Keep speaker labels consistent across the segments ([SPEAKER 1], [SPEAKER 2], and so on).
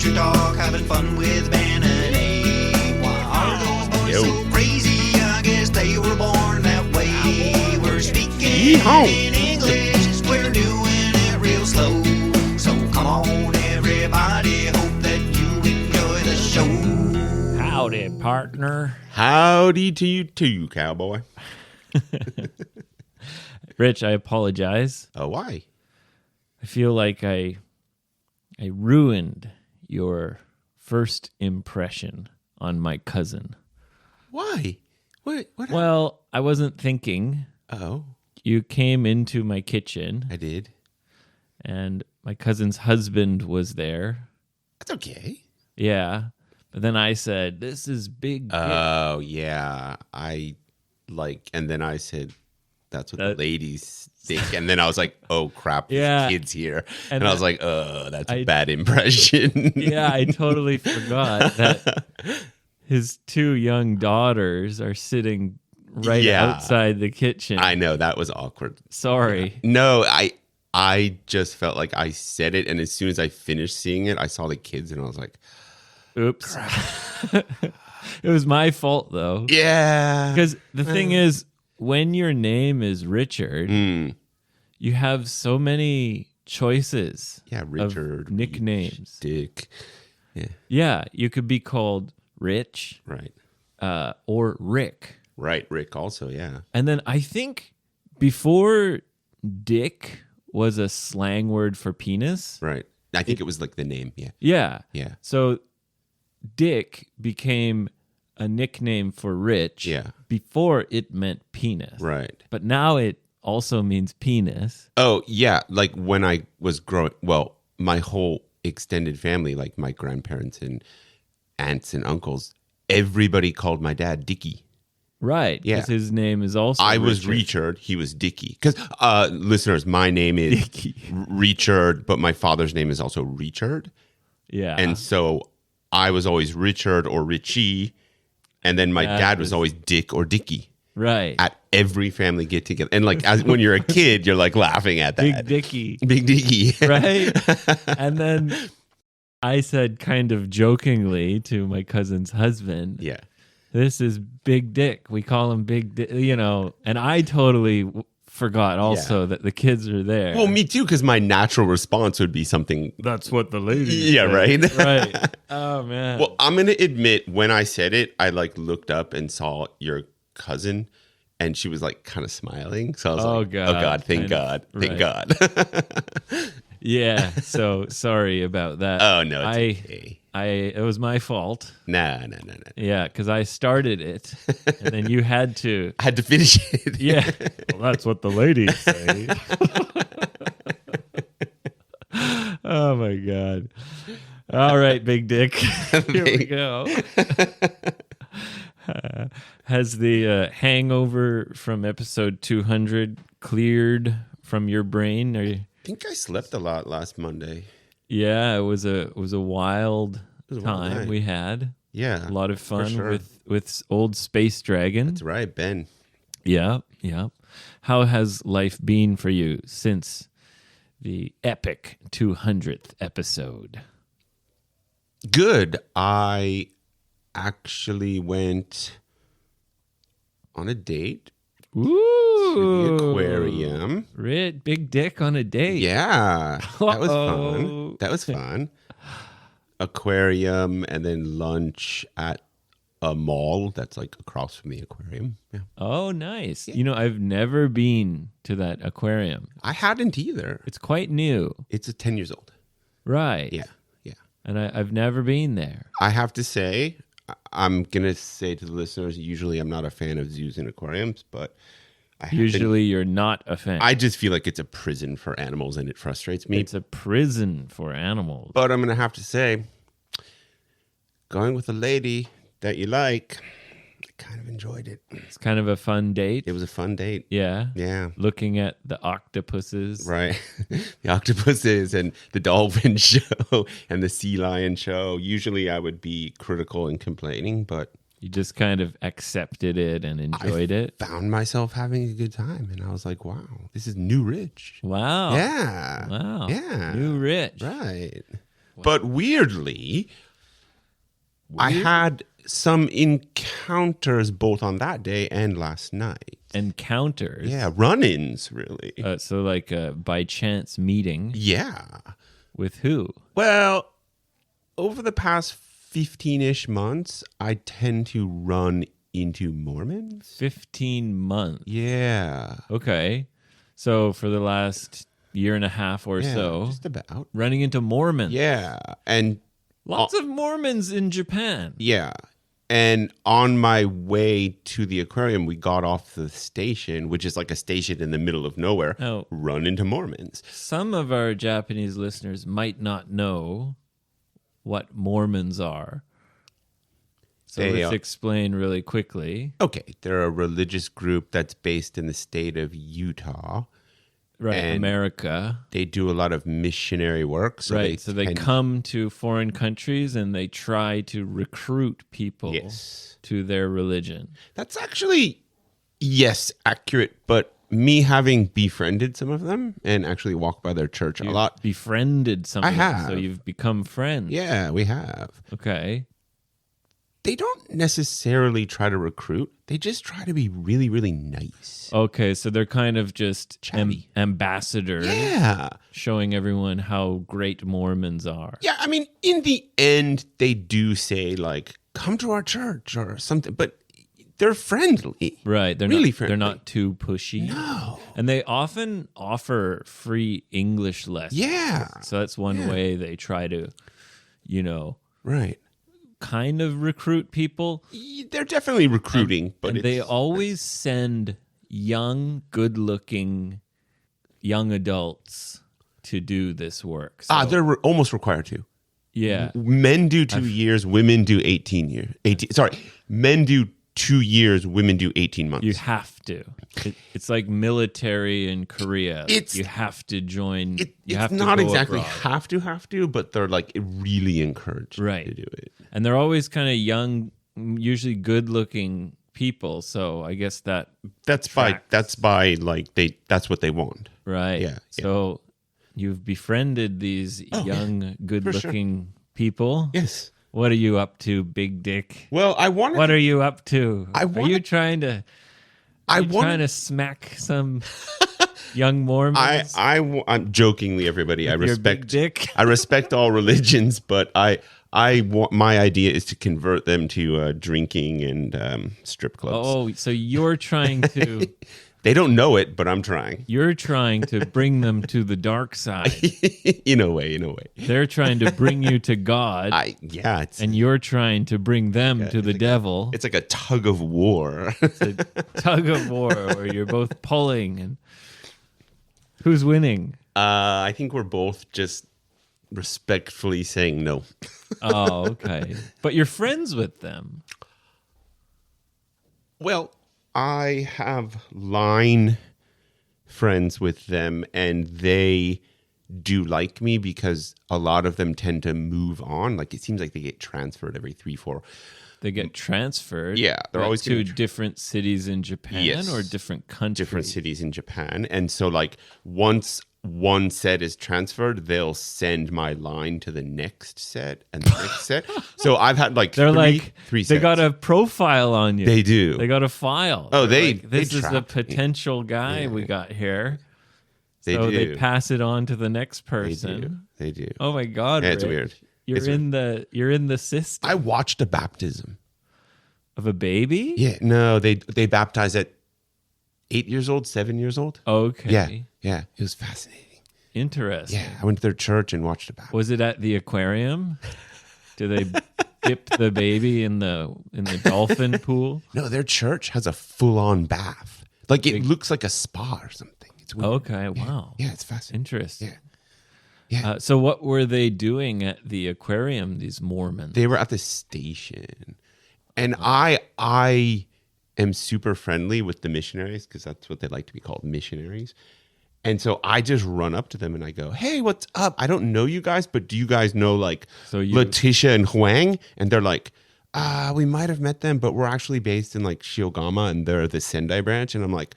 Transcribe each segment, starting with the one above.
[SPEAKER 1] Country talk, having fun with Ben and Abe. Why are those boys so crazy? I guess they were born that way. We're speaking in English, we're doing it real slow. So come on, everybody, hope that you enjoy the show.
[SPEAKER 2] Howdy, partner.
[SPEAKER 3] Howdy to you too, cowboy.
[SPEAKER 2] Rich, I apologize.
[SPEAKER 3] Oh, why?
[SPEAKER 2] I feel like I ruined your first impression on my cousin.
[SPEAKER 3] Why? What?
[SPEAKER 2] Well, I wasn't thinking.
[SPEAKER 3] Oh,
[SPEAKER 2] You came into my kitchen,
[SPEAKER 3] I did.
[SPEAKER 2] and my cousin's husband was there.
[SPEAKER 3] That's okay.
[SPEAKER 2] Yeah. But then I said, this is Big Dick.
[SPEAKER 3] Oh, yeah. And then I said, that's what the ladies think. And then I was like, oh, crap,
[SPEAKER 2] Yeah.
[SPEAKER 3] there's kids here.
[SPEAKER 2] And
[SPEAKER 3] And I was like, that's a bad impression.
[SPEAKER 2] Yeah, I totally forgot that his two young daughters are sitting right
[SPEAKER 3] Yeah.
[SPEAKER 2] outside the kitchen.
[SPEAKER 3] I know, that was awkward.
[SPEAKER 2] Sorry.
[SPEAKER 3] No, I just felt like I said it. And as soon as I finished seeing it, I saw the kids and I was like,
[SPEAKER 2] Oops. It was my fault, though.
[SPEAKER 3] yeah.
[SPEAKER 2] Because the thing is, when your name is Richard, you have so many choices
[SPEAKER 3] Yeah, Richard.
[SPEAKER 2] of nicknames.
[SPEAKER 3] Dick.
[SPEAKER 2] Yeah, you could be called Rich
[SPEAKER 3] Right.
[SPEAKER 2] or Rick.
[SPEAKER 3] Right. Rick also, yeah.
[SPEAKER 2] And then I think before Dick was a slang word for penis.
[SPEAKER 3] Right. I think it was like the name. Yeah.
[SPEAKER 2] Yeah.
[SPEAKER 3] Yeah.
[SPEAKER 2] So Dick became a nickname for Rich
[SPEAKER 3] Yeah.
[SPEAKER 2] before it meant penis.
[SPEAKER 3] Right.
[SPEAKER 2] But now it also means penis.
[SPEAKER 3] Oh, yeah. Like when I was growing, well, my whole extended family, like my grandparents and aunts and uncles, everybody called my dad Dickie.
[SPEAKER 2] Right.
[SPEAKER 3] Yeah.
[SPEAKER 2] Because his name is also
[SPEAKER 3] I was Richard. He was Dickie. Because, listeners, my name is
[SPEAKER 2] Dickie.
[SPEAKER 3] Richard, but my father's name is also Richard.
[SPEAKER 2] Yeah.
[SPEAKER 3] And so I was always Richard or Richie. And then my dad was always Dick or Dickie
[SPEAKER 2] right.
[SPEAKER 3] at every family get together. And like when you're a kid, you're like laughing at that.
[SPEAKER 2] Big Dickie.
[SPEAKER 3] Big Dickie.
[SPEAKER 2] Right. And then I said kind of jokingly to my cousin's husband,
[SPEAKER 3] Yeah.
[SPEAKER 2] this is Big Dick. We call him Big Dick, and I totally forgot also that the kids are there.
[SPEAKER 3] Well, me too, because my natural response would be something.
[SPEAKER 2] That's what the ladies
[SPEAKER 3] Yeah,
[SPEAKER 2] say.
[SPEAKER 3] right?
[SPEAKER 2] Right. Oh, man.
[SPEAKER 3] Well, I'm going to admit, when I said it, I like looked up and saw your cousin, and she was like kind of smiling. So I was like,
[SPEAKER 2] God.
[SPEAKER 3] oh, God, thank God. Thank God.
[SPEAKER 2] Yeah. So sorry about that.
[SPEAKER 3] Oh, no, it's okay.
[SPEAKER 2] It was my fault.
[SPEAKER 3] No.
[SPEAKER 2] Yeah, because I started it, and then you had to.
[SPEAKER 3] I had to finish it.
[SPEAKER 2] Yeah. Well, that's what the ladies say. Oh my God. All right, Big Dick. Here we go. Has the hangover from episode 200 cleared from your brain?
[SPEAKER 3] I think I slept a lot last Monday.
[SPEAKER 2] Yeah, it was a wild
[SPEAKER 3] was a wild
[SPEAKER 2] time
[SPEAKER 3] night.
[SPEAKER 2] we had.
[SPEAKER 3] Yeah.
[SPEAKER 2] A lot of fun
[SPEAKER 3] sure.
[SPEAKER 2] with old Space Dragon.
[SPEAKER 3] That's right, Ben.
[SPEAKER 2] Yeah. How has life been for you since the epic 200th episode?
[SPEAKER 3] Good. I actually went on a date
[SPEAKER 2] Ooh.
[SPEAKER 3] to the aquarium.
[SPEAKER 2] Big Dick on a date.
[SPEAKER 3] Yeah, that was
[SPEAKER 2] Uh-oh.
[SPEAKER 3] fun. That was fun. Aquarium and then lunch at a mall that's like across from the aquarium. Yeah.
[SPEAKER 2] Oh, nice. I've never been to that aquarium.
[SPEAKER 3] I hadn't either.
[SPEAKER 2] It's quite new.
[SPEAKER 3] It's 10 years old.
[SPEAKER 2] Right.
[SPEAKER 3] Yeah.
[SPEAKER 2] And I've never been there.
[SPEAKER 3] I have to say, I'm going to say to the listeners, usually I'm not a fan of zoos and aquariums, but
[SPEAKER 2] Usually you're not a fan.
[SPEAKER 3] I just feel like it's a prison for animals and it frustrates me.
[SPEAKER 2] It's a prison for animals.
[SPEAKER 3] But I'm going to have to say, going with a lady that you like, I kind of enjoyed it.
[SPEAKER 2] It's kind of a fun date.
[SPEAKER 3] It was a fun date.
[SPEAKER 2] Yeah.
[SPEAKER 3] Yeah.
[SPEAKER 2] Looking at the octopuses.
[SPEAKER 3] Right. The octopuses and the dolphin show and the sea lion show. Usually I would be critical and complaining, but
[SPEAKER 2] You just kind of accepted it and enjoyed it.
[SPEAKER 3] found myself having a good time. And I was like, wow, this is new rich.
[SPEAKER 2] Wow.
[SPEAKER 3] Yeah.
[SPEAKER 2] Wow.
[SPEAKER 3] Yeah.
[SPEAKER 2] New Rich.
[SPEAKER 3] Right. But weirdly, I had some encounters both on that day and last night.
[SPEAKER 2] Encounters.
[SPEAKER 3] Yeah, run-ins, really.
[SPEAKER 2] So like a by chance meeting
[SPEAKER 3] Yeah.
[SPEAKER 2] with who?
[SPEAKER 3] Well, over the past 15-ish months, I tend to run into Mormons.
[SPEAKER 2] 15 months.
[SPEAKER 3] Yeah.
[SPEAKER 2] Okay. So for the last year and a half or
[SPEAKER 3] Yeah,
[SPEAKER 2] so,
[SPEAKER 3] just about.
[SPEAKER 2] running into Mormons.
[SPEAKER 3] Yeah. And
[SPEAKER 2] Lots of Mormons in Japan.
[SPEAKER 3] yeah. And on my way to the aquarium, we got off the station, which is like a station in the middle of nowhere,
[SPEAKER 2] Oh.
[SPEAKER 3] run into Mormons.
[SPEAKER 2] Some of our Japanese listeners might not know what Mormons are. So
[SPEAKER 3] They
[SPEAKER 2] let's
[SPEAKER 3] are-
[SPEAKER 2] explain really quickly.
[SPEAKER 3] Okay. They're a religious group that's based in the state of Utah.
[SPEAKER 2] Right,
[SPEAKER 3] And
[SPEAKER 2] America.
[SPEAKER 3] They do a lot of missionary work. So
[SPEAKER 2] Right, so they
[SPEAKER 3] tend-
[SPEAKER 2] come to foreign countries and they try to recruit people
[SPEAKER 3] Yes.
[SPEAKER 2] to their religion.
[SPEAKER 3] That's actually, yes, accurate. But me having befriended some of them and actually walked by their church a lot.
[SPEAKER 2] Befriended some
[SPEAKER 3] I
[SPEAKER 2] of them,
[SPEAKER 3] have.
[SPEAKER 2] so you've become friends.
[SPEAKER 3] Yeah, we have.
[SPEAKER 2] Okay.
[SPEAKER 3] They don't necessarily try to recruit. They just try to be really, really nice.
[SPEAKER 2] Okay, so they're kind of just
[SPEAKER 3] Chatty.
[SPEAKER 2] ambassadors
[SPEAKER 3] Yeah.
[SPEAKER 2] showing everyone how great Mormons are.
[SPEAKER 3] Yeah, I mean, in the end, they do say, like, come to our church or something, but they're friendly.
[SPEAKER 2] Right, they're
[SPEAKER 3] Really
[SPEAKER 2] not
[SPEAKER 3] friendly.
[SPEAKER 2] they're not too pushy.
[SPEAKER 3] No.
[SPEAKER 2] And they often offer free English lessons.
[SPEAKER 3] Yeah.
[SPEAKER 2] So that's one way they try to,
[SPEAKER 3] Right.
[SPEAKER 2] kind of recruit people.
[SPEAKER 3] They're definitely recruiting, but
[SPEAKER 2] And they
[SPEAKER 3] it's-
[SPEAKER 2] always send young, good-looking young adults to do this work. So,
[SPEAKER 3] they're almost required to.
[SPEAKER 2] yeah.
[SPEAKER 3] Men do 2 years, women do 18 years. 18. Sorry, men do 2 years, women do 18 months.
[SPEAKER 2] You have to. It's like military in Korea.
[SPEAKER 3] It's-
[SPEAKER 2] you have to join.
[SPEAKER 3] It's
[SPEAKER 2] you have
[SPEAKER 3] not
[SPEAKER 2] to go
[SPEAKER 3] exactly
[SPEAKER 2] abroad.
[SPEAKER 3] have to, but they're like really encouraged
[SPEAKER 2] Right.
[SPEAKER 3] to do it.
[SPEAKER 2] And they're always kind of young, usually good-looking people. So I guess that
[SPEAKER 3] That's by like that's what they want.
[SPEAKER 2] right.
[SPEAKER 3] Yeah, yeah.
[SPEAKER 2] So you've befriended these young, good-looking people.
[SPEAKER 3] Yes.
[SPEAKER 2] What are you up to, Big Dick?
[SPEAKER 3] Well, I wanted
[SPEAKER 2] What are you up to?
[SPEAKER 3] I
[SPEAKER 2] Are you
[SPEAKER 3] wanted-
[SPEAKER 2] trying to?
[SPEAKER 3] I
[SPEAKER 2] you trying
[SPEAKER 3] wanted
[SPEAKER 2] to smack some young Mormons?
[SPEAKER 3] I'm jokingly everybody. I
[SPEAKER 2] Your big
[SPEAKER 3] respect
[SPEAKER 2] dick.
[SPEAKER 3] I respect all religions, but I want my idea is to convert them to drinking and strip clubs.
[SPEAKER 2] Oh, so you're trying to
[SPEAKER 3] They don't know it, but I'm trying.
[SPEAKER 2] you're trying to bring them to the dark side.
[SPEAKER 3] in a way.
[SPEAKER 2] They're trying to bring you to God,
[SPEAKER 3] It's
[SPEAKER 2] and you're trying to bring them to the devil.
[SPEAKER 3] it's like a tug of war.
[SPEAKER 2] It's a tug of war where you're both pulling. And who's winning?
[SPEAKER 3] I think we're both just respectfully saying no.
[SPEAKER 2] Oh, okay. But you're friends with them.
[SPEAKER 3] Well, I have line friends with them, and they do like me because a lot of them tend to move on. Like it seems like they get transferred every 3-4.
[SPEAKER 2] They get transferred.
[SPEAKER 3] Yeah, they're always
[SPEAKER 2] to
[SPEAKER 3] getting
[SPEAKER 2] different cities in Japan
[SPEAKER 3] Yes.
[SPEAKER 2] or different countries.
[SPEAKER 3] different cities in Japan. And so like once one set is transferred, they'll send my line to the next set and the next set. So I've had like
[SPEAKER 2] They're
[SPEAKER 3] three
[SPEAKER 2] they
[SPEAKER 3] sets.
[SPEAKER 2] got a profile on you.
[SPEAKER 3] They do.
[SPEAKER 2] They got a file.
[SPEAKER 3] Oh,
[SPEAKER 2] They're
[SPEAKER 3] they-
[SPEAKER 2] like, this
[SPEAKER 3] they
[SPEAKER 2] is the
[SPEAKER 3] track.
[SPEAKER 2] potential guy we got here.
[SPEAKER 3] They
[SPEAKER 2] So
[SPEAKER 3] do.
[SPEAKER 2] they pass it on to the next
[SPEAKER 3] They
[SPEAKER 2] person.
[SPEAKER 3] do. They do.
[SPEAKER 2] Oh my God,
[SPEAKER 3] Yeah, it's
[SPEAKER 2] Rich.
[SPEAKER 3] weird.
[SPEAKER 2] You're
[SPEAKER 3] It's
[SPEAKER 2] in the system
[SPEAKER 3] I watched a baptism.
[SPEAKER 2] of a baby.
[SPEAKER 3] Yeah, no, they baptized at 8 years old, 7 years old.
[SPEAKER 2] Okay.
[SPEAKER 3] Yeah, it was fascinating.
[SPEAKER 2] Interesting.
[SPEAKER 3] Yeah, I went to their church and watched a baptism.
[SPEAKER 2] Was it at the aquarium? Do they dip the baby in the dolphin pool?
[SPEAKER 3] No, their church has a full-on bath. Like it looks like a spa or something. It's weird.
[SPEAKER 2] Okay. Wow.
[SPEAKER 3] Yeah, it's fascinating.
[SPEAKER 2] Interesting.
[SPEAKER 3] Yeah.
[SPEAKER 2] So what were they doing at the aquarium? These Mormons.
[SPEAKER 3] They were at the station, and I am super friendly with the missionaries because that's what they like to be called, missionaries. And so I just run up to them and I go, "Hey, what's up? I don't know you guys, but do you guys know like
[SPEAKER 2] So you-
[SPEAKER 3] Letitia and Huang?" And they're like, "We might have met them, but we're actually based in like Shiogama, and they're the Sendai branch." And I'm like,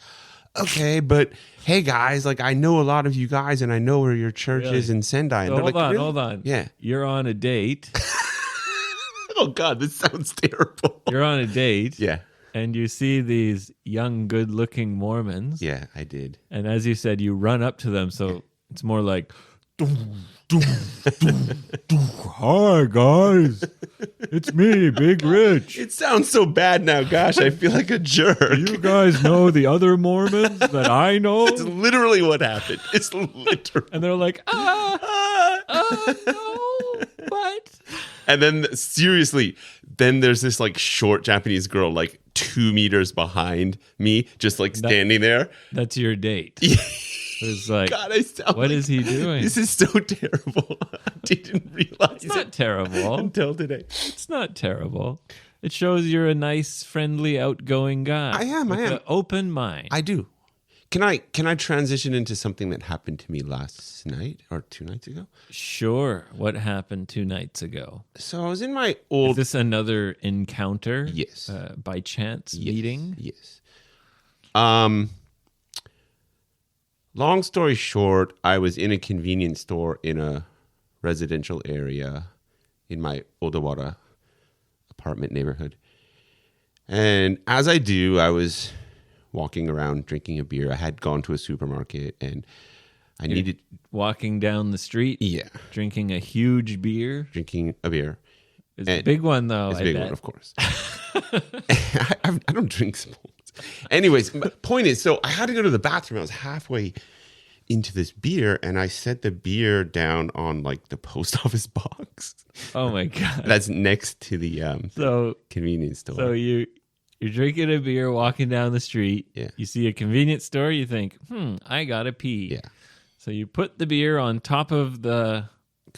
[SPEAKER 3] okay, but hey guys, like I know a lot of you guys and I know where your church
[SPEAKER 2] Really?
[SPEAKER 3] is in Sendai. And
[SPEAKER 2] So
[SPEAKER 3] they're
[SPEAKER 2] hold
[SPEAKER 3] like,
[SPEAKER 2] on,
[SPEAKER 3] really?
[SPEAKER 2] hold on.
[SPEAKER 3] Yeah.
[SPEAKER 2] You're on a date.
[SPEAKER 3] Oh God, this sounds terrible.
[SPEAKER 2] You're on a date.
[SPEAKER 3] Yeah.
[SPEAKER 2] And you see these young, good-looking Mormons.
[SPEAKER 3] Yeah, I did.
[SPEAKER 2] And as you said, you run up to them. So it's more like, hi, guys. It's me, Big Rich.
[SPEAKER 3] It sounds so bad now. Gosh, I feel like a jerk.
[SPEAKER 2] You guys know the other Mormons that I know?
[SPEAKER 3] It's literally what happened. It's literally.
[SPEAKER 2] And they're like, no, but.
[SPEAKER 3] And then seriously, then there's this like short Japanese girl like 2 meters behind me, just like standing there.
[SPEAKER 2] That's your date. It's like,
[SPEAKER 3] God, I sound
[SPEAKER 2] what
[SPEAKER 3] like,
[SPEAKER 2] is he doing?
[SPEAKER 3] This is so terrible. I didn't realize
[SPEAKER 2] It's not
[SPEAKER 3] it
[SPEAKER 2] terrible.
[SPEAKER 3] until today.
[SPEAKER 2] It's not terrible. It shows you're a nice, friendly, outgoing guy.
[SPEAKER 3] I am.
[SPEAKER 2] with an open mind.
[SPEAKER 3] I do. Can I transition into something that happened to me last night or 2 nights ago?
[SPEAKER 2] Sure. What happened 2 nights ago?
[SPEAKER 3] So I was in my
[SPEAKER 2] Is
[SPEAKER 3] old
[SPEAKER 2] this another encounter?
[SPEAKER 3] Yes.
[SPEAKER 2] By chance
[SPEAKER 3] Yes,
[SPEAKER 2] meeting?
[SPEAKER 3] Yes. Long story short, I was in a convenience store in a residential area in my Odawara apartment neighborhood. And as I do, I was walking around drinking a beer. I had gone to a supermarket and I needed
[SPEAKER 2] Walking down the street, drinking a huge beer.
[SPEAKER 3] drinking a beer.
[SPEAKER 2] It's a big one, though.
[SPEAKER 3] It's a
[SPEAKER 2] I
[SPEAKER 3] big
[SPEAKER 2] bet.
[SPEAKER 3] one, of course. I don't drink small ones. Anyways, my point is, so I had to go to the bathroom. I was halfway into this beer, and I set the beer down on like the post office box
[SPEAKER 2] Oh my god!
[SPEAKER 3] that's next to the
[SPEAKER 2] So
[SPEAKER 3] convenience store.
[SPEAKER 2] so you're drinking a beer, walking down the street.
[SPEAKER 3] Yeah.
[SPEAKER 2] You see a convenience store. You think, I gotta pee.
[SPEAKER 3] Yeah.
[SPEAKER 2] So you put the beer on top of the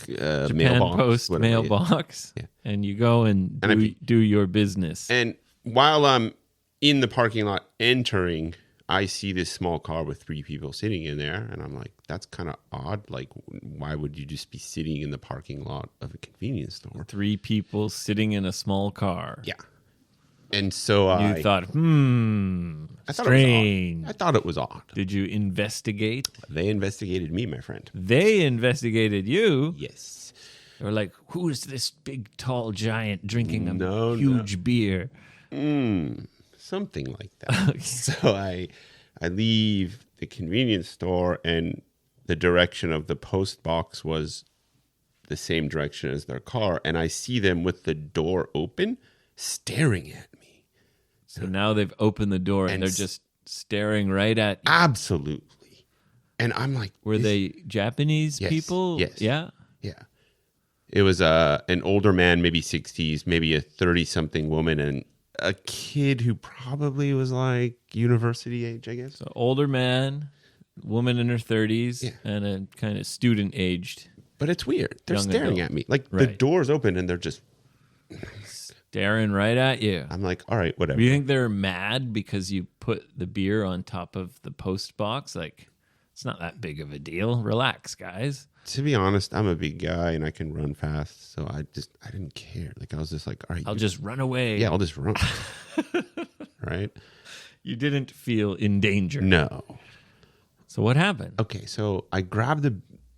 [SPEAKER 2] Japan
[SPEAKER 3] mailbox,
[SPEAKER 2] Post
[SPEAKER 3] whatever, yeah.
[SPEAKER 2] mailbox,
[SPEAKER 3] Yeah.
[SPEAKER 2] and you go and
[SPEAKER 3] And I
[SPEAKER 2] do your business.
[SPEAKER 3] And while I'm in the parking lot entering, I see this small car with 3 people sitting in there. And I'm like, that's kind of odd. Like, why would you just be sitting in the parking lot of a convenience store?
[SPEAKER 2] 3 people sitting in a small car.
[SPEAKER 3] Yeah. And so
[SPEAKER 2] You
[SPEAKER 3] I
[SPEAKER 2] thought,
[SPEAKER 3] I thought it was odd.
[SPEAKER 2] strange.
[SPEAKER 3] I thought it was odd.
[SPEAKER 2] Did you investigate?
[SPEAKER 3] They investigated me, my friend.
[SPEAKER 2] They investigated you.
[SPEAKER 3] Yes.
[SPEAKER 2] They were like, who is this big, tall giant drinking a
[SPEAKER 3] No,
[SPEAKER 2] huge beer?
[SPEAKER 3] Something like that. So I leave the convenience store, and the direction of the post box was the same direction as their car. And I see them with the door open, staring at me.
[SPEAKER 2] So now they've opened the door and
[SPEAKER 3] And
[SPEAKER 2] they're just staring right at you.
[SPEAKER 3] Absolutely. And I'm like,
[SPEAKER 2] Were
[SPEAKER 3] this-
[SPEAKER 2] they Japanese
[SPEAKER 3] Yes,
[SPEAKER 2] people?
[SPEAKER 3] yes.
[SPEAKER 2] Yeah.
[SPEAKER 3] Yeah. It was an older man, maybe 60s, maybe a 30-something woman, and a kid who probably was like university age, I guess.
[SPEAKER 2] So older man, woman in her 30s,
[SPEAKER 3] Yeah.
[SPEAKER 2] and a kind of student aged,
[SPEAKER 3] But it's weird. They're
[SPEAKER 2] Young
[SPEAKER 3] staring
[SPEAKER 2] adult.
[SPEAKER 3] at me. Like the
[SPEAKER 2] Right.
[SPEAKER 3] door's open and they're just,
[SPEAKER 2] staring right at you.
[SPEAKER 3] I'm like, all right, whatever.
[SPEAKER 2] Do you think they're mad because you put the beer on top of the post box? Like, it's not that big of a deal. Relax, guys.
[SPEAKER 3] To be honest, I'm a big guy and I can run fast. So I didn't care. Like I was just like, all right.
[SPEAKER 2] I'll just run away.
[SPEAKER 3] Yeah, I'll just run. Right?
[SPEAKER 2] You didn't feel in danger.
[SPEAKER 3] No.
[SPEAKER 2] So what happened?
[SPEAKER 3] Okay, so I grab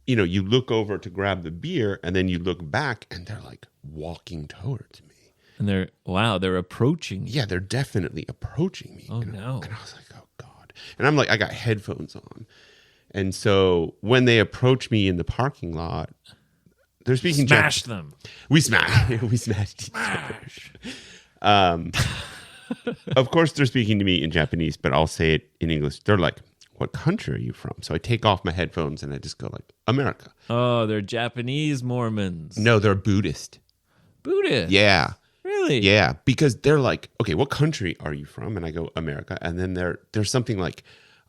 [SPEAKER 3] you look over to grab the beer and then you look back and they're like walking towards me.
[SPEAKER 2] And they're approaching you.
[SPEAKER 3] Yeah, they're definitely approaching me.
[SPEAKER 2] Oh,
[SPEAKER 3] and
[SPEAKER 2] no.
[SPEAKER 3] And I was like, oh God. And I'm like, I got headphones on. And so when they approach me in the parking lot, they're speaking
[SPEAKER 2] Smash
[SPEAKER 3] Japanese.
[SPEAKER 2] them.
[SPEAKER 3] We smashed each other. Of course, they're speaking to me in Japanese, but I'll say it in English. They're like, what country are you from? So I take off my headphones and I just go like, America.
[SPEAKER 2] Oh, they're Japanese Mormons.
[SPEAKER 3] No, they're Buddhist.
[SPEAKER 2] Buddhist.
[SPEAKER 3] Yeah.
[SPEAKER 2] Really?
[SPEAKER 3] Yeah, because they're like, okay, what country are you from? And I go, America. And then there's something like,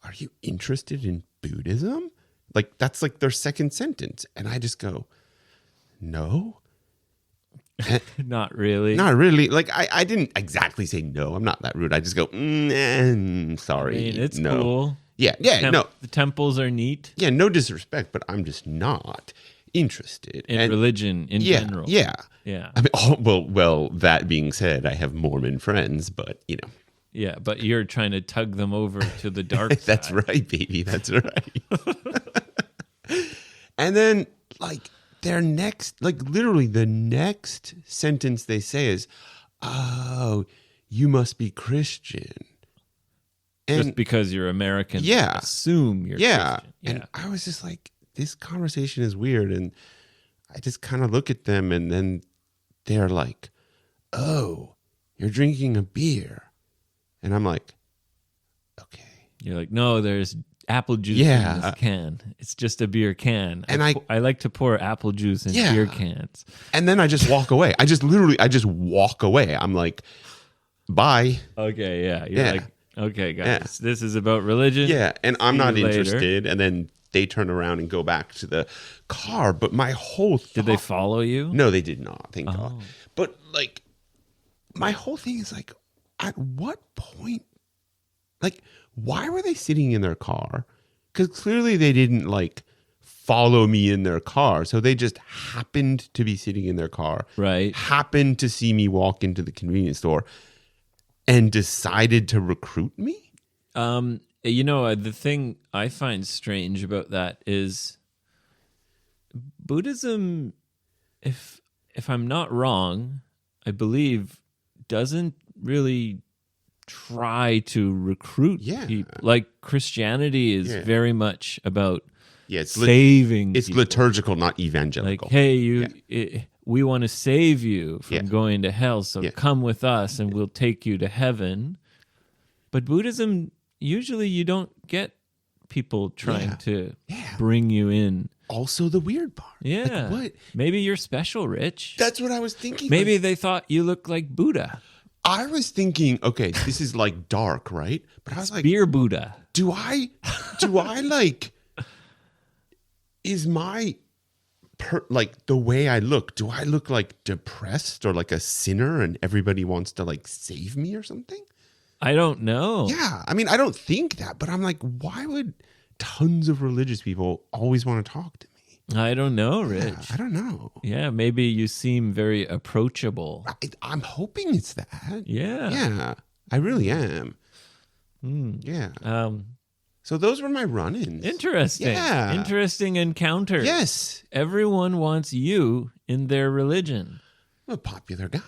[SPEAKER 3] are you interested in Buddhism? Like, that's like their second sentence. And I just go, no,
[SPEAKER 2] Not really.
[SPEAKER 3] not really. Like, I didn't exactly say no. I'm not that rude. I just go, sorry.
[SPEAKER 2] I mean, it's
[SPEAKER 3] no.
[SPEAKER 2] cool.
[SPEAKER 3] Yeah, no.
[SPEAKER 2] The temples are neat
[SPEAKER 3] Yeah, no disrespect, but I'm just not interested.
[SPEAKER 2] in
[SPEAKER 3] And-
[SPEAKER 2] religion in
[SPEAKER 3] yeah,
[SPEAKER 2] general.
[SPEAKER 3] Yeah.
[SPEAKER 2] Yeah.
[SPEAKER 3] I mean, well, that being said, I have Mormon friends, but,
[SPEAKER 2] Yeah, but you're trying to tug them over to the dark side.
[SPEAKER 3] That's right, baby. That's right. And then, like, their next, like, literally the next sentence they say is, "Oh, you must be Christian." And
[SPEAKER 2] Just because you're American,
[SPEAKER 3] Yeah.
[SPEAKER 2] assume you're
[SPEAKER 3] yeah.
[SPEAKER 2] Christian.
[SPEAKER 3] And I was just like, this conversation is weird. And I just kind of look at them, and then they're like, "Oh, you're drinking a beer." And I'm like, okay.
[SPEAKER 2] You're like, no, there's apple juice
[SPEAKER 3] Yeah.
[SPEAKER 2] in this can. It's just a beer can.
[SPEAKER 3] And
[SPEAKER 2] I like to pour apple juice in
[SPEAKER 3] Yeah.
[SPEAKER 2] beer cans.
[SPEAKER 3] And then I just walk away. I just walk away. I'm like, bye.
[SPEAKER 2] Okay, yeah. You're
[SPEAKER 3] Yeah.
[SPEAKER 2] like, okay, guys, this is about religion.
[SPEAKER 3] Yeah. And I'm
[SPEAKER 2] See
[SPEAKER 3] not
[SPEAKER 2] you later.
[SPEAKER 3] interested. And then they turn around and go back to the car. But my whole thought,
[SPEAKER 2] Did they follow you?
[SPEAKER 3] No, they did not. Thank
[SPEAKER 2] Oh.
[SPEAKER 3] God. But like, my whole thing is like, at what point, like, why were they sitting in their car? Because clearly they didn't like follow me in their car. So they just happened to be sitting in their car,
[SPEAKER 2] Right.
[SPEAKER 3] happened to see me walk into the convenience store and decided to recruit me.
[SPEAKER 2] You know, the thing I find strange about that is Buddhism, if I'm not wrong, I believe doesn't really try to recruit
[SPEAKER 3] Yeah.
[SPEAKER 2] people. Like Christianity is
[SPEAKER 3] Yeah.
[SPEAKER 2] very much about
[SPEAKER 3] Yeah, it's
[SPEAKER 2] saving
[SPEAKER 3] it's
[SPEAKER 2] people.
[SPEAKER 3] liturgical, not
[SPEAKER 2] Like,
[SPEAKER 3] evangelical.
[SPEAKER 2] hey, we want to save you from
[SPEAKER 3] Yeah.
[SPEAKER 2] going to hell, so
[SPEAKER 3] Yeah.
[SPEAKER 2] come with us and we'll take you to heaven. But Buddhism, usually you don't get people trying
[SPEAKER 3] Yeah.
[SPEAKER 2] to
[SPEAKER 3] Yeah.
[SPEAKER 2] bring you in.
[SPEAKER 3] Also, the weird part.
[SPEAKER 2] Yeah.
[SPEAKER 3] Like, what?
[SPEAKER 2] Maybe you're special, Rich.
[SPEAKER 3] That's what I was thinking.
[SPEAKER 2] Maybe
[SPEAKER 3] Like,
[SPEAKER 2] they thought you looked like Buddha.
[SPEAKER 3] I was thinking, okay, this is like dark, right? But I was like,
[SPEAKER 2] Beer Buddha.
[SPEAKER 3] do I like, is my like the way I look, do I look like depressed or like a sinner and everybody wants to like save me or something?
[SPEAKER 2] I don't know.
[SPEAKER 3] Yeah. I mean, I don't think that, but I'm like, why would tons of religious people always want to talk to me?
[SPEAKER 2] I don't know, Rich.
[SPEAKER 3] Yeah, I don't know.
[SPEAKER 2] Yeah, maybe you seem very approachable.
[SPEAKER 3] I'm hoping it's that.
[SPEAKER 2] Yeah.
[SPEAKER 3] Yeah. I really am. Yeah. So those were my run-ins.
[SPEAKER 2] Interesting.
[SPEAKER 3] Yeah.
[SPEAKER 2] Interesting encounter.
[SPEAKER 3] Yes.
[SPEAKER 2] Everyone wants you in their religion.
[SPEAKER 3] I'm a popular guy.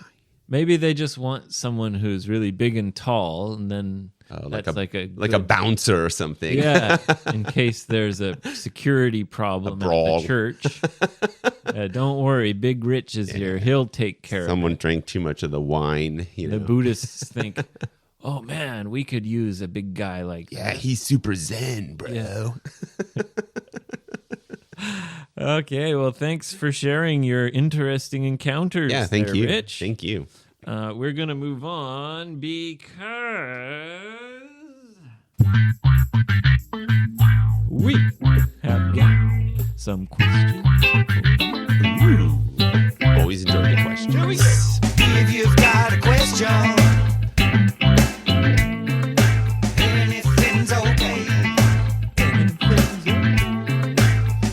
[SPEAKER 2] Maybe they just want someone who's really big and tall, and then that's like a
[SPEAKER 3] like bouncer or something.
[SPEAKER 2] yeah, in case there's a security problem at
[SPEAKER 3] brawl.
[SPEAKER 2] the church. Don't worry, Big Rich is here. He'll take care of
[SPEAKER 3] Someone drank too much of the wine. You
[SPEAKER 2] it.
[SPEAKER 3] know.
[SPEAKER 2] The Buddhists think, oh man, we could use a big guy like
[SPEAKER 3] Yeah,
[SPEAKER 2] that.
[SPEAKER 3] he's super zen, bro.
[SPEAKER 2] Yeah. Okay, well, thanks for sharing your interesting encounters.
[SPEAKER 3] Yeah, thank
[SPEAKER 2] there,
[SPEAKER 3] you.
[SPEAKER 2] Rich.
[SPEAKER 3] Thank you.
[SPEAKER 2] We're going to move on because we have got some questions.
[SPEAKER 3] Always enjoy the questions.
[SPEAKER 1] If you've got a question, anything's okay.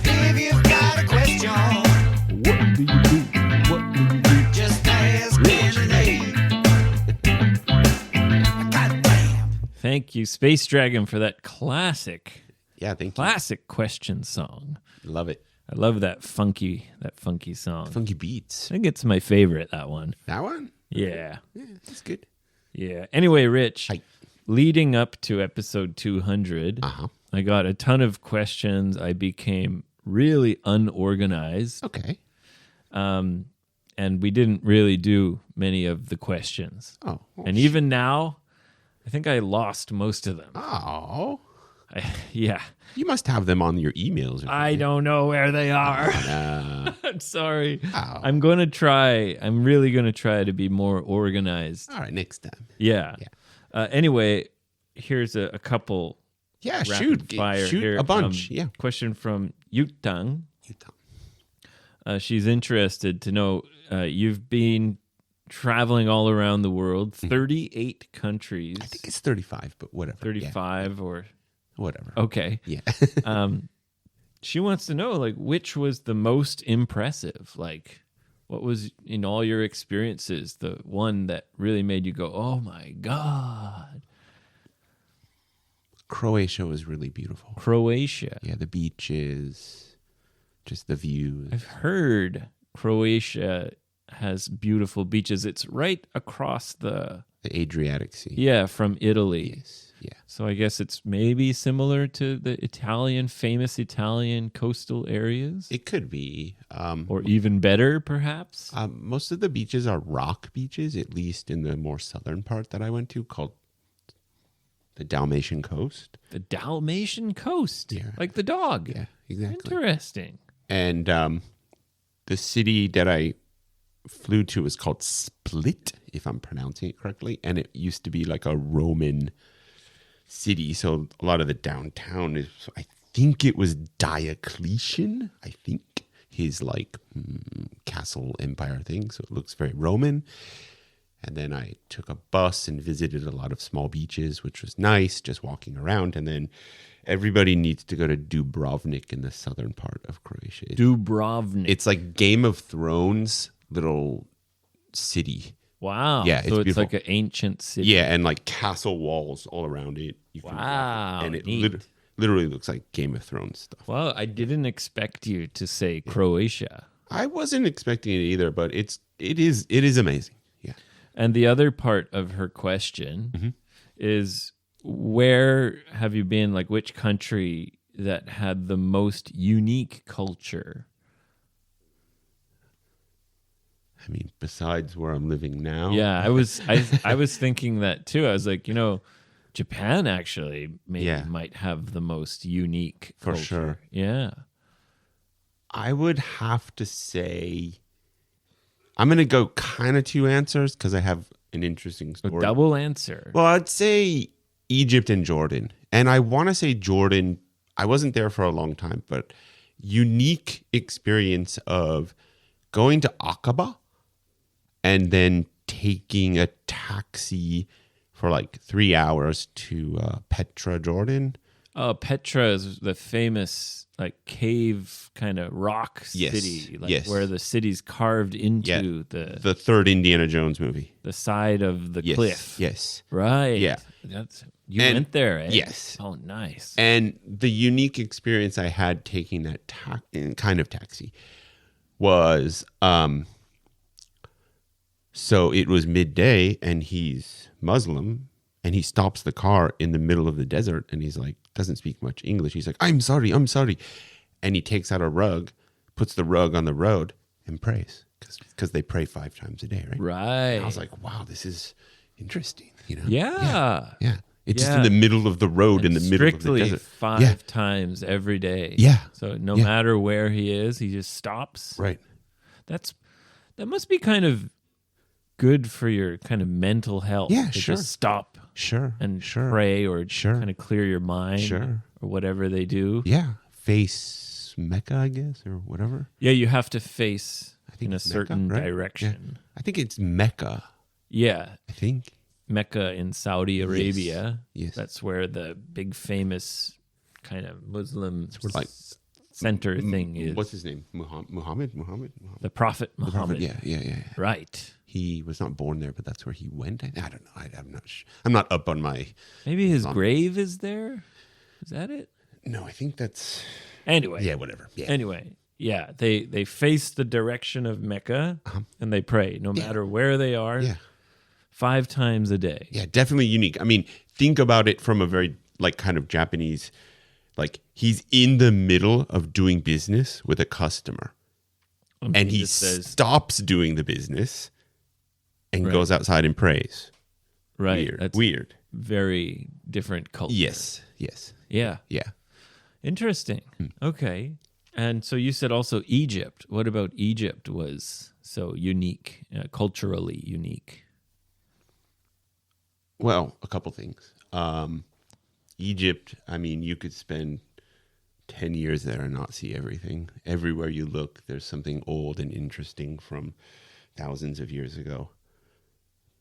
[SPEAKER 1] If you've got a question,
[SPEAKER 2] What do you do? What do you do?
[SPEAKER 1] just ask Kennedy. Goddamn.
[SPEAKER 2] Thank you, Space Dragon, for that classic
[SPEAKER 3] Yeah, thank you.
[SPEAKER 2] question song.
[SPEAKER 3] Love it.
[SPEAKER 2] I love that funky song.
[SPEAKER 3] Funky beats.
[SPEAKER 2] I think it's my favorite, that one.
[SPEAKER 3] That one?
[SPEAKER 2] Yeah.
[SPEAKER 3] Yeah, that's good.
[SPEAKER 2] Yeah. Anyway, Rich,
[SPEAKER 3] Hi.
[SPEAKER 2] leading up to episode 200,
[SPEAKER 3] Uh-huh.
[SPEAKER 2] I got a ton of questions. I became really unorganized,
[SPEAKER 3] Okay.
[SPEAKER 2] and we didn't really do many of the questions.
[SPEAKER 3] Oh.
[SPEAKER 2] And even now, I think I lost most of them.
[SPEAKER 3] Oh.
[SPEAKER 2] Yeah.
[SPEAKER 3] You must have them on your emails. Or
[SPEAKER 2] I
[SPEAKER 3] something.
[SPEAKER 2] don't know where they are. I'm sorry.
[SPEAKER 3] Oh.
[SPEAKER 2] I'm really going to try to be more organized.
[SPEAKER 3] All right, next time.
[SPEAKER 2] Yeah. Anyway, here's a couple
[SPEAKER 3] Yeah,
[SPEAKER 2] rapid
[SPEAKER 3] shoot.
[SPEAKER 2] fire
[SPEAKER 3] Shoot
[SPEAKER 2] here.
[SPEAKER 3] a bunch. Yeah.
[SPEAKER 2] Question from Yutang.
[SPEAKER 3] You tell.
[SPEAKER 2] She's interested to know you've been traveling all around the world, 38 countries.
[SPEAKER 3] I think it's 35, but whatever.
[SPEAKER 2] 35 or
[SPEAKER 3] Yeah, whatever.
[SPEAKER 2] okay.
[SPEAKER 3] Yeah.
[SPEAKER 2] She wants to know, like, which was the most impressive? Like, What was in all your experiences the one that really made you go, "Oh my God"?
[SPEAKER 3] Croatia was really beautiful.
[SPEAKER 2] Croatia.
[SPEAKER 3] Yeah, the beaches, just the views.
[SPEAKER 2] I've heard Croatia has beautiful beaches. It's right across the
[SPEAKER 3] Adriatic Sea.
[SPEAKER 2] from Italy.
[SPEAKER 3] Yes. Yeah.
[SPEAKER 2] So I guess it's maybe similar to the famous Italian coastal areas,
[SPEAKER 3] It could be.
[SPEAKER 2] or even better, perhaps.
[SPEAKER 3] Most of the beaches are rock beaches, at least in the more southern part that I went to, called the Dalmatian coast.
[SPEAKER 2] The Dalmatian coast,
[SPEAKER 3] Yeah.
[SPEAKER 2] like the dog.
[SPEAKER 3] Yeah, exactly.
[SPEAKER 2] Interesting.
[SPEAKER 3] And the city that I flew to was called Split, if I'm pronouncing it correctly. And it used to be like a Roman city. So a lot of the downtown is, I think it was Diocletian, his like castle empire thing. So it looks very Roman. And then I took a bus and visited a lot of small beaches, which was nice, just walking around. And then everybody needs to go to Dubrovnik in the southern part of Croatia.
[SPEAKER 2] Dubrovnik.
[SPEAKER 3] It's like Game of Thrones little city.
[SPEAKER 2] Wow.
[SPEAKER 3] Yeah,
[SPEAKER 2] so
[SPEAKER 3] it's
[SPEAKER 2] it's
[SPEAKER 3] beautiful.
[SPEAKER 2] like an ancient city.
[SPEAKER 3] Yeah, and like castle walls all around it. You can walk
[SPEAKER 2] Wow,
[SPEAKER 3] and it
[SPEAKER 2] neat.
[SPEAKER 3] literally looks like Game of Thrones stuff.
[SPEAKER 2] Well, I didn't expect you to say Croatia.
[SPEAKER 3] I wasn't expecting it either, but it is amazing. Yeah.
[SPEAKER 2] And the other part of her question
[SPEAKER 3] Mm-hmm.
[SPEAKER 2] is, where have you been? Like, which country that had the most unique culture?
[SPEAKER 3] I mean, besides where I'm living now.
[SPEAKER 2] Yeah, I was thinking that too. I was like, Japan actually maybe
[SPEAKER 3] Yeah.
[SPEAKER 2] might have the most unique
[SPEAKER 3] For
[SPEAKER 2] culture.
[SPEAKER 3] sure.
[SPEAKER 2] Yeah.
[SPEAKER 3] I would have to say, I'm going to go kind of two answers because I have an interesting
[SPEAKER 2] A
[SPEAKER 3] story.
[SPEAKER 2] double answer.
[SPEAKER 3] Well, I'd say Egypt and Jordan. And I want to say Jordan, I wasn't there for a long time, but unique experience of going to Aqaba and then taking a taxi for like 3 hours to Petra, Jordan.
[SPEAKER 2] Petra is the famous like cave kind of rock
[SPEAKER 3] Yes,
[SPEAKER 2] city, like
[SPEAKER 3] yes.
[SPEAKER 2] where the city's carved into
[SPEAKER 3] The third Indiana Jones movie.
[SPEAKER 2] the side of the
[SPEAKER 3] Yes.
[SPEAKER 2] cliff.
[SPEAKER 3] Yes.
[SPEAKER 2] Right.
[SPEAKER 3] Yeah.
[SPEAKER 2] You
[SPEAKER 3] And-
[SPEAKER 2] went there, eh?
[SPEAKER 3] yes.
[SPEAKER 2] Oh, nice.
[SPEAKER 3] And the unique experience I had taking that kind of taxi was so it was midday and he's Muslim and he stops the car in the middle of the desert and he's like, doesn't speak much English. He's like, I'm sorry. And he takes out a rug, puts the rug on the road and prays because they pray 5 times a day, right?
[SPEAKER 2] Right.
[SPEAKER 3] And I was like, wow, this is interesting.
[SPEAKER 2] yeah.
[SPEAKER 3] Yeah. It's just
[SPEAKER 2] Yeah.
[SPEAKER 3] in the middle of the road, in the middle of the
[SPEAKER 2] Strictly
[SPEAKER 3] desert.
[SPEAKER 2] 5
[SPEAKER 3] Yeah.
[SPEAKER 2] times every day.
[SPEAKER 3] Yeah.
[SPEAKER 2] So no
[SPEAKER 3] Yeah.
[SPEAKER 2] matter where he is, he just stops.
[SPEAKER 3] Right.
[SPEAKER 2] That must be kind of good for your kind of mental health.
[SPEAKER 3] Yeah,
[SPEAKER 2] to
[SPEAKER 3] sure.
[SPEAKER 2] Just stop
[SPEAKER 3] Sure.
[SPEAKER 2] and
[SPEAKER 3] sure.
[SPEAKER 2] pray or
[SPEAKER 3] Sure.
[SPEAKER 2] kind of clear your mind
[SPEAKER 3] Sure.
[SPEAKER 2] or whatever they do.
[SPEAKER 3] Yeah. Face Mecca, I guess, or whatever.
[SPEAKER 2] Yeah, you have to face in a
[SPEAKER 3] it's Mecca,
[SPEAKER 2] certain
[SPEAKER 3] right?
[SPEAKER 2] direction.
[SPEAKER 3] I think it's Mecca.
[SPEAKER 2] Yeah.
[SPEAKER 3] I think.
[SPEAKER 2] Mecca in Saudi Arabia.
[SPEAKER 3] Yes.
[SPEAKER 2] That's where the big famous kind of Muslim
[SPEAKER 3] where, like,
[SPEAKER 2] center thing is.
[SPEAKER 3] What's his name? Muhammad?
[SPEAKER 2] The Prophet Muhammad.
[SPEAKER 3] Yeah.
[SPEAKER 2] Right.
[SPEAKER 3] He was not born there, but that's where he went. I don't know. I'm not sure. I'm not up on my.
[SPEAKER 2] Maybe his grave is there. Is that it?
[SPEAKER 3] No, I think that's.
[SPEAKER 2] Anyway.
[SPEAKER 3] Yeah, whatever. Yeah.
[SPEAKER 2] Anyway, yeah, they face the direction of Mecca and they pray no matter where they are.
[SPEAKER 3] Yeah.
[SPEAKER 2] 5 times a day.
[SPEAKER 3] Yeah, definitely unique. I mean, think about it from a very like kind of Japanese, like he's in the middle of doing business with a customer and he
[SPEAKER 2] just says,
[SPEAKER 3] stops doing the business and
[SPEAKER 2] Right.
[SPEAKER 3] goes outside and prays.
[SPEAKER 2] right.
[SPEAKER 3] Weird.
[SPEAKER 2] That's
[SPEAKER 3] Weird.
[SPEAKER 2] very different culture.
[SPEAKER 3] Yes.
[SPEAKER 2] Yeah.
[SPEAKER 3] Yeah.
[SPEAKER 2] Interesting. Okay. And so you said also Egypt. What about Egypt was so unique, culturally unique?
[SPEAKER 3] Well, a couple things. Egypt, I mean, you could spend 10 years there and not see everything. Everywhere you look, there's something old and interesting from thousands of years ago.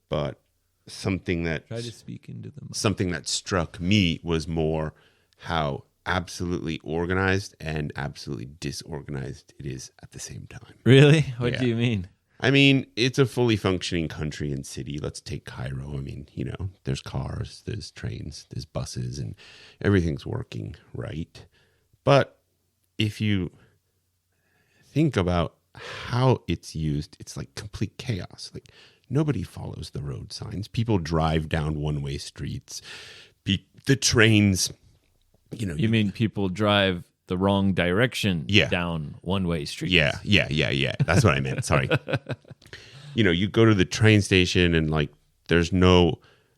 [SPEAKER 3] But something that
[SPEAKER 2] Try to speak into the mic.
[SPEAKER 3] something that struck me was more how absolutely organized and absolutely disorganized it is at the same time.
[SPEAKER 2] Really? What
[SPEAKER 3] Yeah.
[SPEAKER 2] do you mean?
[SPEAKER 3] I mean, it's a fully functioning country and city. Let's take Cairo. I mean, there's cars, there's trains, there's buses, and everything's working, right? But if you think about how it's used, it's like complete chaos. Like nobody follows the road signs. People drive down one-way streets. The trains,
[SPEAKER 2] You mean people drive the wrong direction
[SPEAKER 3] Yeah.
[SPEAKER 2] down one-way streets?
[SPEAKER 3] Yeah. That's what I meant. Sorry. You go to the train station and like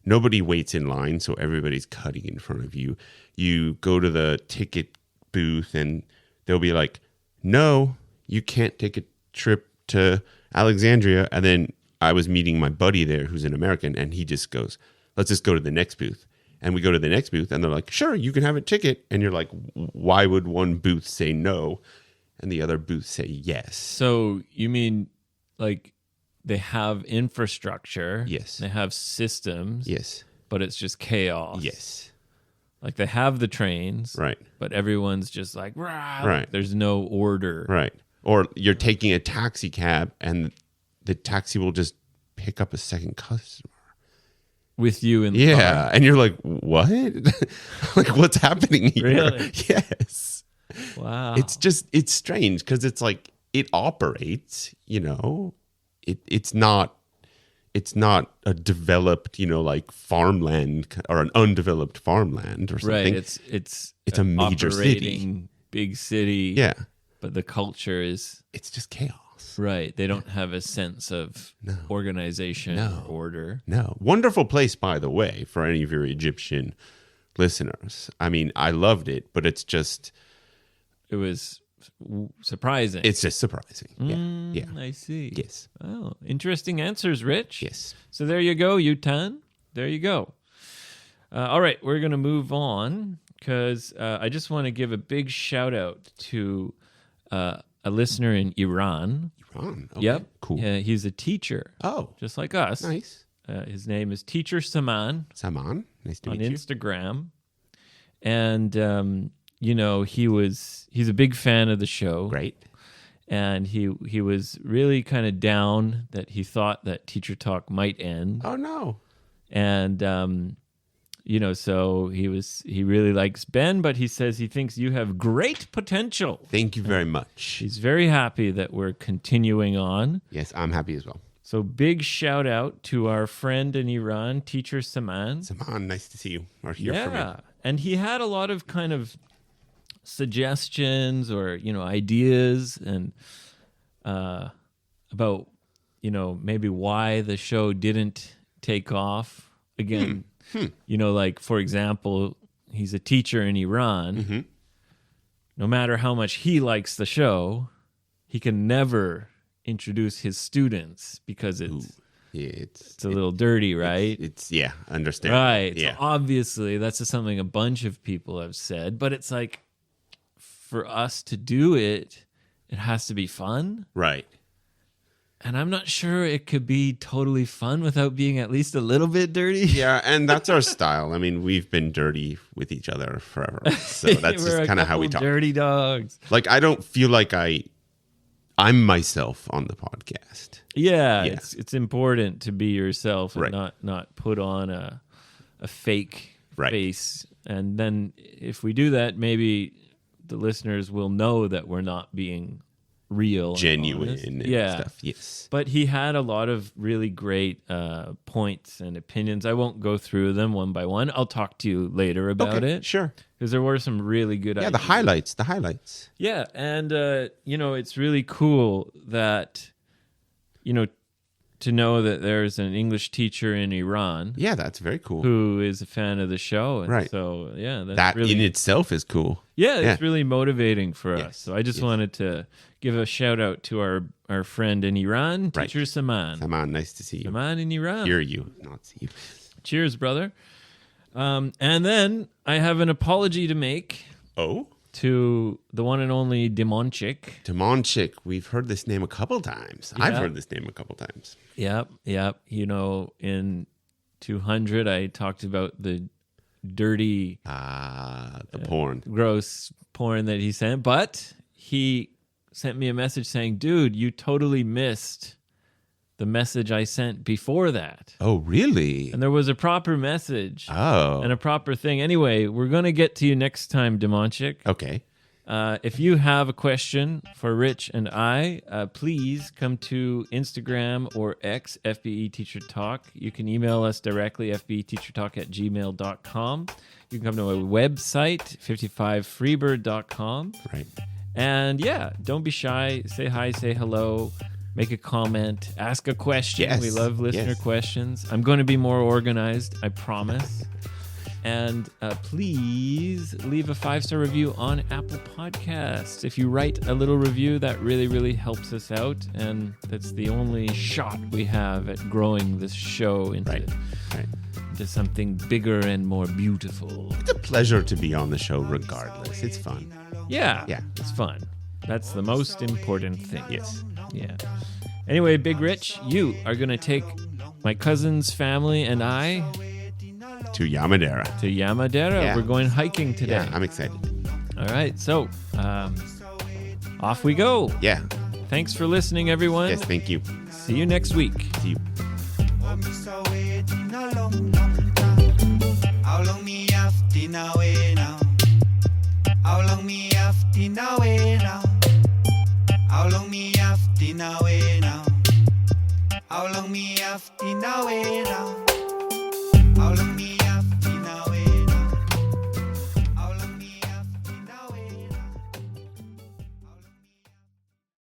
[SPEAKER 3] nobody waits in line, so everybody's cutting in front of you. You go to the ticket booth and they'll be like, "No, you can't take a trip to Alexandria." And then I was meeting my buddy there who's an American, and he just goes, "Let's just go to the next booth." And we go to the next booth and they're like, "Sure, you can have a ticket." And you're like, why would one booth say no and the other booth say yes?
[SPEAKER 2] So you mean like they have infrastructure?
[SPEAKER 3] Yes.
[SPEAKER 2] They have systems?
[SPEAKER 3] Yes.
[SPEAKER 2] But it's just chaos?
[SPEAKER 3] Yes.
[SPEAKER 2] Like they have the trains,
[SPEAKER 3] Right.
[SPEAKER 2] but everyone's just like, rah,
[SPEAKER 3] Right.
[SPEAKER 2] there's no order.
[SPEAKER 3] Right. Or you're taking a taxi cab and the taxi will just pick up a second customer.
[SPEAKER 2] With you in the
[SPEAKER 3] Yeah.
[SPEAKER 2] car.
[SPEAKER 3] And you're like, what? Like, what's happening here?
[SPEAKER 2] Really?
[SPEAKER 3] Yes.
[SPEAKER 2] Wow.
[SPEAKER 3] It's strange because it's like it operates, it's not a developed, like farmland or an undeveloped farmland or something.
[SPEAKER 2] right. It's
[SPEAKER 3] a major city.
[SPEAKER 2] operating big city.
[SPEAKER 3] Yeah.
[SPEAKER 2] But the culture is
[SPEAKER 3] It's just chaos.
[SPEAKER 2] right. They don't have a sense of organization
[SPEAKER 3] No.
[SPEAKER 2] or order.
[SPEAKER 3] No. Wonderful place, by the way, for any of your Egyptian listeners. I mean, I loved it, but it's just
[SPEAKER 2] surprising.
[SPEAKER 3] it's just surprising. Yeah.
[SPEAKER 2] I see.
[SPEAKER 3] Yes.
[SPEAKER 2] Oh, interesting answers, Rich.
[SPEAKER 3] Yes.
[SPEAKER 2] So there you go, Yutan. There you go. All right, we're going to move on because I just want to give a big shout out to a listener in Iran.
[SPEAKER 3] Iran. Okay.
[SPEAKER 2] Yep.
[SPEAKER 3] Cool.
[SPEAKER 2] He's a teacher,
[SPEAKER 3] Oh,
[SPEAKER 2] just like us.
[SPEAKER 3] nice.
[SPEAKER 2] His name is Teacher Saman
[SPEAKER 3] Saman. Nice to
[SPEAKER 2] on
[SPEAKER 3] meet you.
[SPEAKER 2] Instagram. And, he's a big fan of the show.
[SPEAKER 3] Great.
[SPEAKER 2] And he was really kind of down that he thought that Teacher Talk might end.
[SPEAKER 3] Oh no.
[SPEAKER 2] And so he really likes Ben, but he says he thinks you have great potential.
[SPEAKER 3] Thank you very much.
[SPEAKER 2] He's very happy that we're continuing on.
[SPEAKER 3] Yes, I'm happy as well.
[SPEAKER 2] So big shout out to our friend in Iran, Teacher Saman.
[SPEAKER 3] Saman, nice to see you or hear from you.
[SPEAKER 2] Yeah. And he had a lot of kind of suggestions or, ideas and about, maybe why the show didn't take off. Again, like, for example, he's a teacher in Iran.
[SPEAKER 3] Mm-hmm.
[SPEAKER 2] No matter how much he likes the show, he can never introduce his students because it's
[SPEAKER 3] Yeah,
[SPEAKER 2] it's a little dirty, right?
[SPEAKER 3] It's understand.
[SPEAKER 2] Right.
[SPEAKER 3] Yeah.
[SPEAKER 2] So obviously, that's just something a bunch of people have said, but it's like for us to do it, it has to be fun.
[SPEAKER 3] Right.
[SPEAKER 2] And I'm not sure it could be totally fun without being at least a little bit dirty.
[SPEAKER 3] Yeah, and that's our style. I mean, we've been dirty with each other forever. So that's
[SPEAKER 2] We're
[SPEAKER 3] just
[SPEAKER 2] a
[SPEAKER 3] kind of how we
[SPEAKER 2] couple
[SPEAKER 3] talk.
[SPEAKER 2] Dirty dogs.
[SPEAKER 3] Like I don't feel like I'm myself on the podcast.
[SPEAKER 2] Yeah,
[SPEAKER 3] Yeah.
[SPEAKER 2] it's important to be yourself and
[SPEAKER 3] Right.
[SPEAKER 2] not put on a fake
[SPEAKER 3] Right.
[SPEAKER 2] face. And then if we do that, maybe the listeners will know that we're not being real, and
[SPEAKER 3] Genuine
[SPEAKER 2] honest.
[SPEAKER 3] and
[SPEAKER 2] Yeah.
[SPEAKER 3] stuff. Yes.
[SPEAKER 2] But he had a lot of really great points and opinions. I won't go through them one by one. I'll talk to you later about
[SPEAKER 3] Okay,
[SPEAKER 2] it
[SPEAKER 3] sure.
[SPEAKER 2] because there were some really good
[SPEAKER 3] Yeah,
[SPEAKER 2] ideas.
[SPEAKER 3] the highlights.
[SPEAKER 2] Yeah, and it's really cool that to know that there's an English teacher in Iran
[SPEAKER 3] Yeah, that's very cool.
[SPEAKER 2] who is a fan of the show, and
[SPEAKER 3] Right.
[SPEAKER 2] so that's
[SPEAKER 3] That
[SPEAKER 2] really
[SPEAKER 3] in itself is cool.
[SPEAKER 2] yeah,
[SPEAKER 3] yeah.
[SPEAKER 2] it's really motivating for us.
[SPEAKER 3] Yes,
[SPEAKER 2] So I just
[SPEAKER 3] yes.
[SPEAKER 2] wanted to give a shout out to our friend in Iran,
[SPEAKER 3] Right.
[SPEAKER 2] Teacher Saman.
[SPEAKER 3] Saman, nice to see you.
[SPEAKER 2] Saman in Iran.
[SPEAKER 3] Hear you, not see you.
[SPEAKER 2] Cheers, brother. And then I have an apology to make
[SPEAKER 3] Oh?
[SPEAKER 2] to the one and only Demonchik.
[SPEAKER 3] Demonchik, we've heard this name a couple times. I've
[SPEAKER 2] Yeah.
[SPEAKER 3] heard this name a couple times.
[SPEAKER 2] Yep. In 200, I talked about the dirty,
[SPEAKER 3] The porn.
[SPEAKER 2] gross porn that he sent, but he sent me a message saying, dude, you totally missed the message I sent before that.
[SPEAKER 3] Oh, really?
[SPEAKER 2] And there was a proper message
[SPEAKER 3] Oh.
[SPEAKER 2] and a proper thing. Anyway, we're going to get to you next time, Demonchik.
[SPEAKER 3] Okay.
[SPEAKER 2] If you have a question for Rich and I, please come to Instagram or X, FBE Teacher Talk. You can email us directly, fbeteachertalk@gmail.com. You can come to our website, 55freebird.com.
[SPEAKER 3] Right.
[SPEAKER 2] And yeah, don't be shy. Say hi, say hello, make a comment, ask a question.
[SPEAKER 3] Yes.
[SPEAKER 2] We love listener
[SPEAKER 3] Yes.
[SPEAKER 2] questions. I'm going to be more organized, I promise. And please leave a 5-star review on Apple Podcasts. If you write a little review, that really, really helps us out. And that's the only shot we have at growing this show into,
[SPEAKER 3] Right.
[SPEAKER 2] into something bigger and more beautiful.
[SPEAKER 3] It's a pleasure to be on the show regardless. It's fun.
[SPEAKER 2] Yeah.
[SPEAKER 3] Yeah.
[SPEAKER 2] It's fun. That's the most important thing.
[SPEAKER 3] Yes.
[SPEAKER 2] Yeah. Anyway, Big Rich, you are going to take my cousin's family and I
[SPEAKER 3] To Yamadera.
[SPEAKER 2] to Yamadera.
[SPEAKER 3] Yeah.
[SPEAKER 2] We're going hiking today.
[SPEAKER 3] Yeah, I'm excited.
[SPEAKER 2] All right. So off we go.
[SPEAKER 3] Yeah.
[SPEAKER 2] Thanks for listening, everyone.
[SPEAKER 3] Yes, thank you.
[SPEAKER 2] See you next week.
[SPEAKER 3] See you.
[SPEAKER 1] Oh, me so waiting a long, long time. How long me have to now wait now? How long me have to now wait now? How long me have to now wait now? How long me have to now wait now? How long